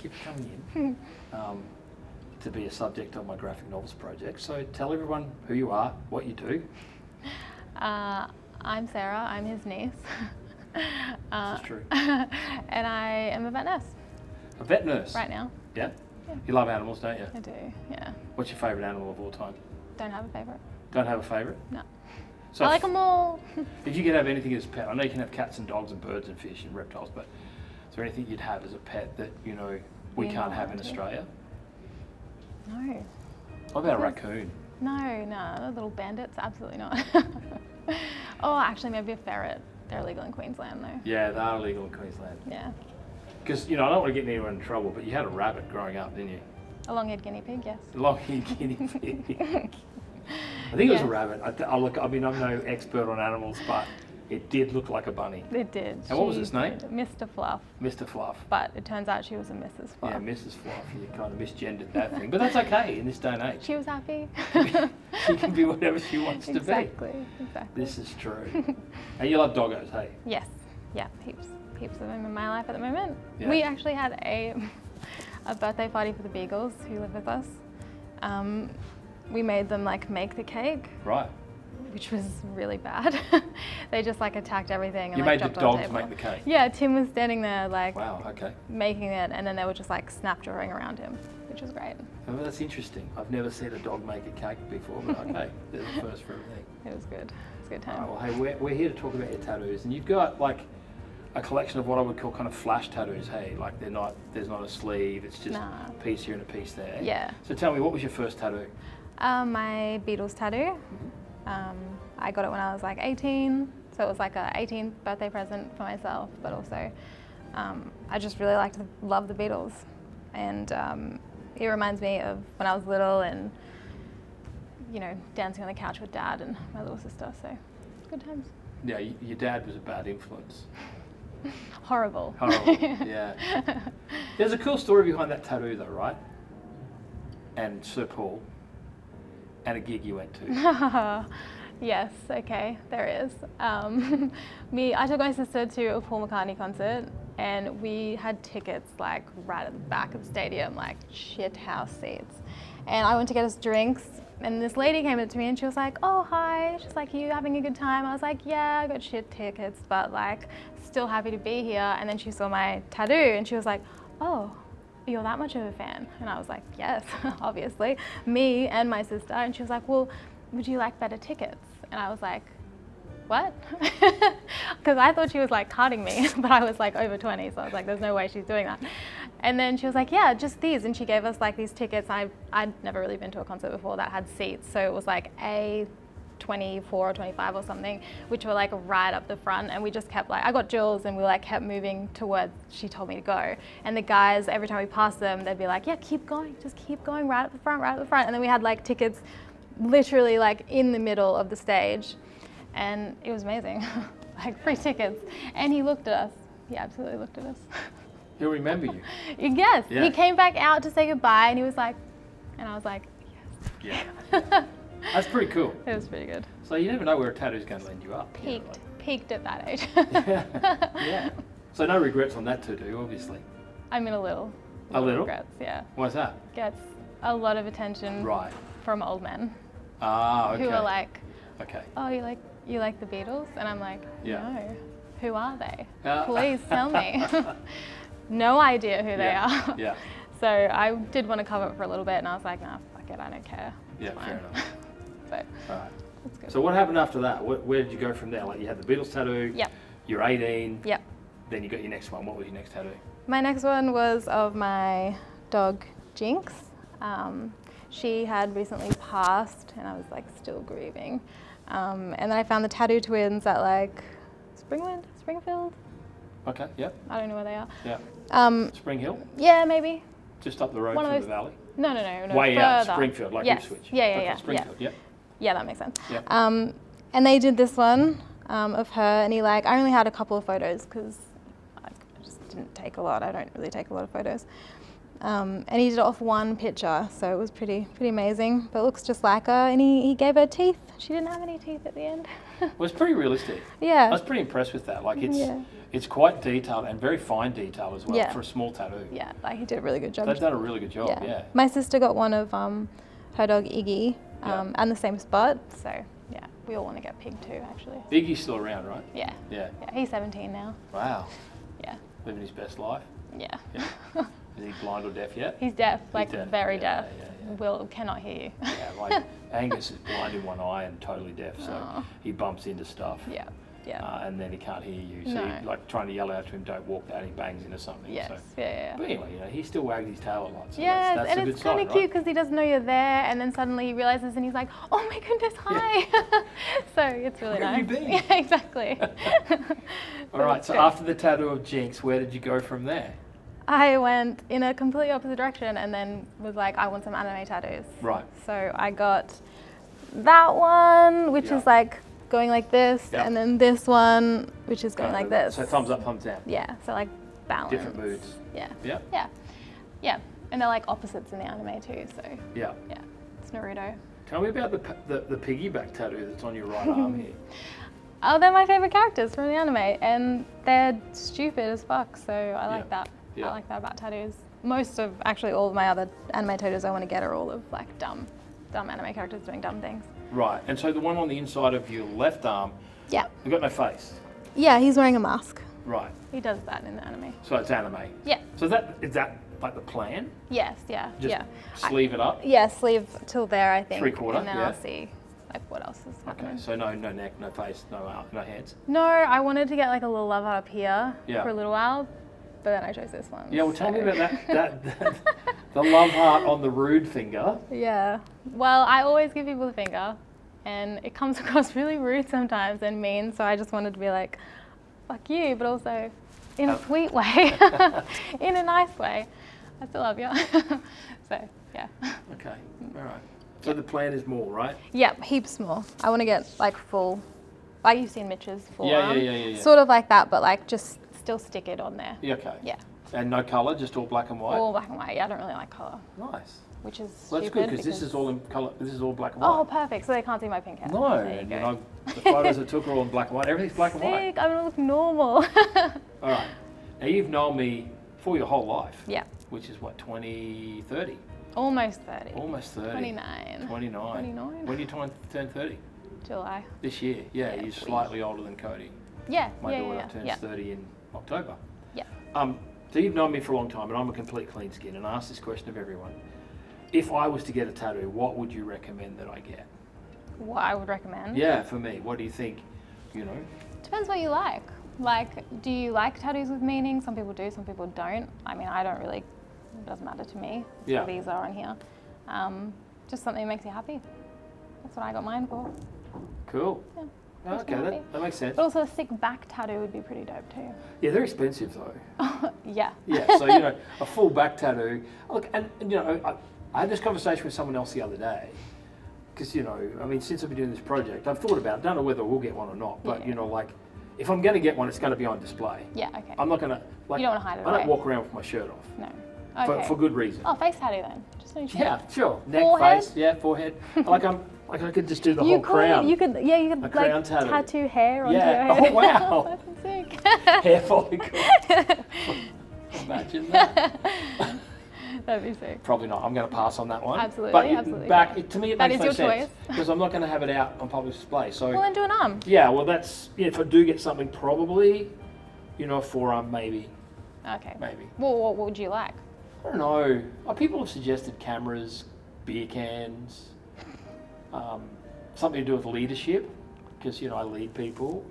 you for coming in to be a subject on my graphic novels project. So tell everyone who you are, what you do. I'm Sarah, I'm his niece. This is true. And I am a vet nurse. A vet nurse? Right now. Yeah? Yeah. You love animals, don't you? I do, yeah. What's your favourite animal of all time? Don't have a favourite. Don't have a favourite? No. So I like them all. If you could have anything as a pet, I know you can have cats and dogs and birds and fish and reptiles, but is there anything you'd have as a pet that, you know, we can't have in Australia? No. What about a raccoon? No, the little bandits, absolutely not. Oh, actually maybe a ferret. They're illegal in Queensland though. Yeah, they are illegal in Queensland. Yeah. Because, you know, I don't want to get anyone in trouble, but you had a rabbit growing up, didn't you? A long-haired guinea pig, yes. A long-haired guinea pig. I think it was a rabbit. I mean, I'm no expert on animals, but it did look like a bunny. It did. And what was its name? Mr. Fluff. Mr. Fluff. But it turns out she was a Mrs. Fluff. Yeah, Mrs. Fluff. You kind of misgendered that thing. But that's okay in this day and age. She was happy. She can be whatever she wants to be. Exactly. This is true. And you love doggos, hey? Yes. Yeah, heaps of them in my life at the moment. Yeah. We actually had a birthday party for the beagles who live with us. We made them make the cake. Right. Which was really bad. They just attacked everything and you made dropped the it on the dogs table. make the cake? Yeah, Tim was standing there wow, okay. making it, and then they were just snap drawing around him, which was great. Oh, well, that's interesting. I've never seen a dog make a cake before, but okay, there's a first for everything. It was good. It was a good time. All right, well, hey, we're here to talk about your tattoos, and you've got a collection of what I would call kind of flash tattoos. Hey, there's not a sleeve. It's just a piece here and a piece there. Yeah. So tell me, what was your first tattoo? My Beatles tattoo. I got it when I was 18, so it was a 18th birthday present for myself, but also I just really love the Beatles, and it reminds me of when I was little and, you know, dancing on the couch with Dad and my little sister, so good times. Yeah, your dad was a bad influence. Horrible. Yeah. There's a cool story behind that tattoo though, right? And Sir Paul, and a gig you went to. Yes, okay, there is. I took my sister to a Paul McCartney concert, and we had tickets right at the back of the stadium, shit house seats. And I went to get us drinks, and this lady came up to me and she was like, "Oh, hi." She's like, "You having a good time?" I was like, "Yeah, I got shit tickets, but still happy to be here." And then she saw my tattoo and she was like, "Oh, you're that much of a fan?" And I was like, "Yes, obviously, me and my sister." And she was like, "Well, would you like better tickets?" And I was like, "What?" Because I thought she was carding me, but I was over 20, so I was like, there's no way she's doing that. And then she was like, "Yeah, just these." And she gave us these tickets. I'd never really been to a concert before that had seats, so it was A24 or 25 or something, which were right up the front, and we just kept I got Jules, and we kept moving towards she told me to go. And the guys, every time we passed them, they'd be like, "Yeah, keep going, just keep going, right up the front, right up the front." And then we had tickets literally in the middle of the stage, and it was amazing. Free tickets. And he looked at us. He absolutely looked at us. He'll remember you. Yes. Yeah. He came back out to say goodbye, and he was like, and I was like, yes. Yeah. That's pretty cool. It was pretty good. So you never know where a tattoo's going to end you up. Peaked at that age. Yeah. So no regrets on that tattoo, obviously. I mean, a little. A little? Regrets, yeah. Why's that? Gets a lot of attention. Right. From old men. Ah, okay. Who are okay. "Oh, you like the Beatles?" And I'm like, yeah. "No. Who are they? Please tell me." No idea who they are. Yeah. So I did want to cover it for a little bit, and I was like, "Nah, fuck it, I don't care." Yeah, fair enough. So, all right. that's good. So what happened after that? Where did you go from there? You had the Beatles tattoo. Yep. You're 18. Yep. Then you got your next one. What was your next tattoo? My next one was of my dog, Jinx. She had recently passed, and I was still grieving. And then I found the tattoo twins at Springfield. Okay, yep. I don't know where they are. Yeah. Spring Hill? Yeah, maybe. Just up the road from the valley? No. Way further. out, Springfield, yes. Ipswich. Yeah. Okay, Springfield, yeah. Yeah, that makes sense. Yep. And they did this one of her, and I only had a couple of photos because I just didn't take a lot. I don't really take a lot of photos. And he did it off one picture, so it was pretty amazing. But it looks just like her, and he gave her teeth. She didn't have any teeth at the end. Well, it's pretty realistic. Yeah. I was pretty impressed with that. Like Yeah. it's quite detailed and very fine detail as well for a small tattoo. Yeah, like he did a really good job. They've done a really good job. Yeah. My sister got one of her dog Iggy, and the same spot. So yeah, we all want to get pig too, actually. Iggy's still around, right? Yeah. Yeah. Yeah, he's 17 now. Wow. Yeah. Living his best life. Yeah. Is he blind or deaf yet? He's deaf, like deaf. very Yeah, deaf. yeah. Will cannot hear you. Yeah, like Angus is blind in one eye and totally deaf, so he bumps into stuff. Yeah. Yeah. And then he can't hear you, so No. you're like trying to yell out to him, "Don't walk that," and he bangs into something. Yes. So. Yeah. But anyway, you know, he still wags his tail a lot. So Yes, that's and a good it's kind sign, of cute right? because he doesn't know you're there, and then suddenly he realizes, and he's like, "Oh my goodness, hi!" So it's really Where nice. have you been? Yeah, exactly. All right. So after the tattoo of Jinx, where did you go from there? I went in a completely opposite direction, and then was like, "I want some anime tattoos." Right. So I got that one, which is like going like this, and then this one, which is going like this. So thumbs up, thumbs down. Yeah. So like balance. Different moods. Yeah. Yeah. Yeah. Yeah. And they're like opposites in the anime too. So Yeah. yeah, it's Naruto. Tell me about the piggyback tattoo that's on your right arm here. Oh, they're my favorite characters from the anime, and they're stupid as fuck. So I like that. Yeah. I like that about tattoos. Most of, actually, all of my other anime tattoos I want to get are all of like dumb anime characters doing dumb things. Right. And so the one on the inside of your left arm, Yeah. you've got no face. Yeah, he's wearing a mask. Right. He does that in the anime. So it's anime. Yeah. So is that like the plan? Yes. Yeah. Just yeah. sleeve it up. Yeah, sleeve till there, I think. 3/4, and then yeah. I'll see like what else is happening. Okay. So no neck, no face, no hands. No, I wanted to get like a little love up here Yeah. for a little while, but then I chose this one. Yeah. Well, tell me so- about that the love heart on the rude finger. Yeah. Well, I always give people the finger, and it comes across really rude sometimes and mean, so I just wanted to be like, fuck you, but also in a sweet way, in a nice way. I still love you. So, yeah. Okay. All right. So the plan is more, right? Yeah, heaps more. I want to get like full, like you've seen Mitch's full arm. Yeah. Sort of like that, but like just still stick it on there. Yeah. Okay. Yeah. And no colour, just all black and white. All black and white. Yeah, I don't really like colour, Nice. which is Well, that's stupid good because this is all in colour. This is all black and Oh, white. perfect. So they can't see my pink hair. No, There you and go. you know the photos I took are all in black and white. Everything's black and white. Sick. I'm gonna look normal. All right. Now you've known me for your whole life. Yeah. Which is what, 20, 30? Almost 30. Almost 30. 29. 29. 29. When do you turn 30? July. This year. Yeah, Yeah, you're sweet. slightly older than Cody. Yeah. My yeah, daughter yeah, turns yeah. 30 in October. Yeah. So you've known me for a long time, and I'm a complete clean skin, and I ask this question of everyone. If I was to get a tattoo, what would you recommend that I get? What I would recommend. Yeah, for me. What do you think, Depends what you like. Like, do you like tattoos with meaning? Some people do, some people don't. I mean, I don't really, it doesn't matter to me. Yeah. What these are on here. Just something that makes you happy. That's what I got mine for. Cool. Yeah. Oh, okay, happy. that makes sense. But also a sick back tattoo would be pretty dope too. Yeah, they're expensive though. Yeah. Yeah, so a full back tattoo. Look, and I had this conversation with someone else the other day, because I mean, since I've been doing this project, I've thought about, don't know whether we'll get one or not, but Yeah. like, if I'm going to get one, it's going to be on display. Yeah, okay. I'm not going to like. You don't wanna hide it I don't away. walk around with my shirt off No. Okay. for good reason. Oh, face tattoo then. Just so you Yeah, sure. Neck, Forehead? face, yeah, forehead. I could just do the whole You could, crown. you could like crown tattoo. tattoo hair onto Yeah. your head. Oh, wow. That's sick. Hair follicle. Imagine that. That'd be sick. Probably not. I'm going to pass on that one. Absolutely, But absolutely. to me, it That makes is no your sense choice. because I'm not going to have it out on public display. So Well, then do an arm. yeah, well, that's if I do get something, probably, a forearm, maybe. Okay. Maybe. Well, what would you like? I don't know. People have suggested cameras, beer cans, something to do with leadership, because I lead people.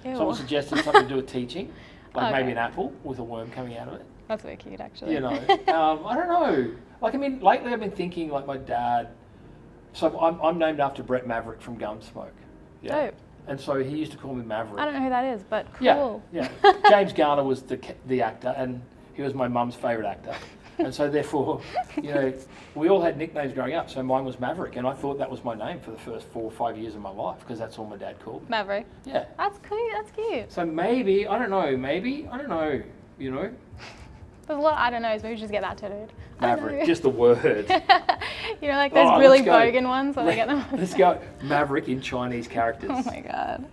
Someone suggested something to do with teaching, like maybe Okay. an apple with a worm coming out of it. That's very cute, actually. I don't know. Like, I mean, lately I've been thinking, like, my dad. So I'm named after Brett Maverick from Gunsmoke. Yeah. Dope. And so he used to call me Maverick. I don't know who that is, but cool. Yeah. James Garner was the actor, and he was my mum's favourite actor. And so therefore, we all had nicknames growing up. So mine was Maverick, and I thought that was my name for the first 4 or 5 years of my life because that's all my dad called me. Maverick. Yeah. That's cute. That's cute. So maybe, I don't know. There's a lot of I don't knows. Maybe we should just get that tattooed. I don't Maverick, know. just the word. You know, like those Oh, really let's go. bogan ones where they get them. Let's go. Maverick in Chinese characters. Oh my god.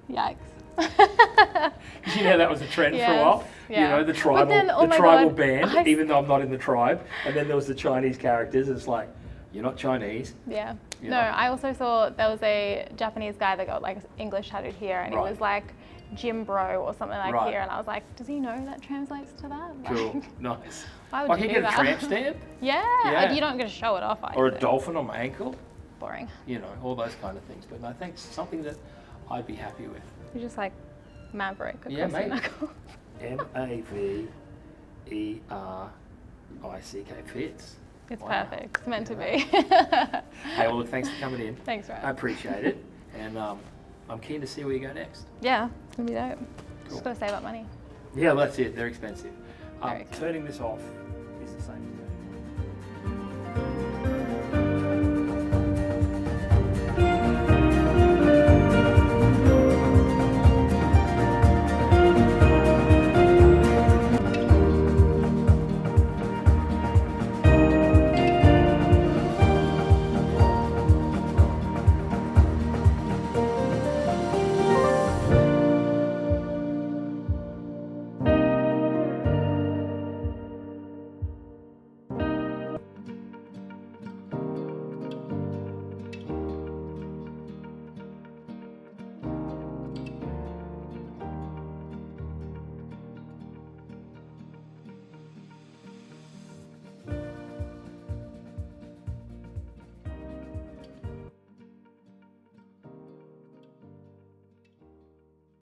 Yikes. You know that was a trend for a Yes, while. yeah. You know, the But tribal, then, oh the my tribal God, band, even though I'm not in the tribe. And then there was the Chinese characters. It's like, you're not Chinese. Yeah. You No, know. I also saw there was a Japanese guy that got like English tattooed here, and Right. he was like Jim Bro or something like Right. here, and I was like, does he know that translates to that? Cool. Like, Nice. why would Like you you do get a that? tramp stamp Yeah. Yeah. You're not going to show it off. or a either. dolphin on my ankle. Boring. You know, all those kind of things. But no, thanks. Something that I'd be happy with. You're just like Maverick across Yeah, your mate. knuckle. Maverick fits. It's Wow. perfect. It's meant to be. Hey, well, look, thanks for coming in. Thanks, I Ryan. appreciate it. And I'm keen to see where you go next. Yeah, it's going to be dope. Cool. Just got to save up money. Yeah, that's it. They're expensive. Very expensive. Turning this off is the same as doing it.